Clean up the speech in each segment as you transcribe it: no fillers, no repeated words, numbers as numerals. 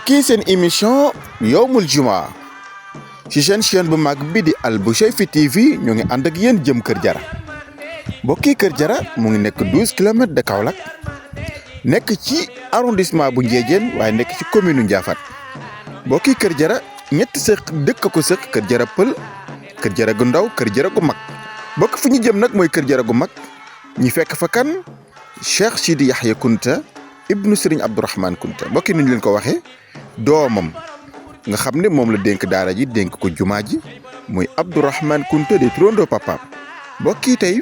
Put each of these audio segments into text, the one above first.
mbokk yi seen émission yowmul jumaa ci seen chaîne bu mag bi di Al Bouchayfi TV ñu ngi ànd ak yéen jëm Kër Jara mbokk yi Kër Jara mu ngi nekk 12 kilomètres de Kaolack nekk ci arrondissement bu Ndiédiène waaye nekk ci commune Ndiaffate mbokk yi Kër Jara ñetti sëq dëkk ko sëq Kër Jara Pël Kër Jara gu ndaw Kër Jara gu mag mbokk fu ñu jëm nag mooy Kër Jara gu mag ñi fekk fa kan Cheikh Sidi Yahya Kunta ibnu Serigne Abdourahmane Kunta mbokk yi ni ñu leen ko waxee doomam nga xam ne moom la dénk daara ji dénk ko jumaa ji muy Abdourahmane Kunta di turandoo papaam mbokk yi tey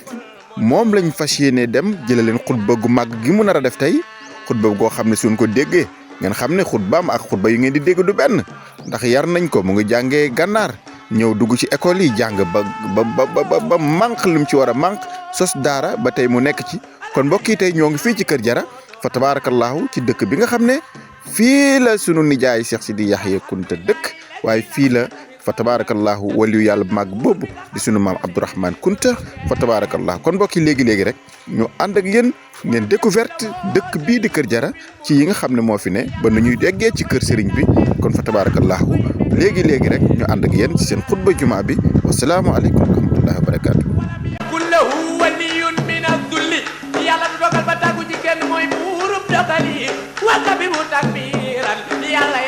moom lañ fas yéene dem jële leen xutba gu mag gi mu nar a def tey xutba goo xam ne suñ ko déggee ngeen xam ne xutbaam ak xutba yu ngeen di dégg du benn ndax yar nañ ko mu ngi jàngee gànnaar ñëw dugg ci école yi jàng ba manq lim ci war a manq sos daara ba tey mu nekk ci kon mbokk yi tey ñoo ngi fii ci Kër Jara fa tabarakallahu ci dëkk bi nga xam ne fii la sunu nijaay Cheikh Sidi Yahya Kunta dëkk waaye fii la fa tabarakallahu waliyu yàlla bu mag boobu di sunu maam Abdourahmane Kunta fa tabarakallahu kon mbokk yi léegi-léegi rek ñu ànd ak yéen ngeen découverte dëkk bii di Kër Jara ci yi nga xam ne moo fi ne ba nu ñuy déggee ci kër sëriñ bi kon fa tabarakallahu léegi-léegi rek ñu ànd ak yéen ci seen xutba jumaa bi wasalaamualeykum wa rahmatullahi wa barakatuh kullahu waliyun min adulli yàlla du dogal ba tàggu ci kenn mooy buurub dogali wa kabiru takbiran yàlla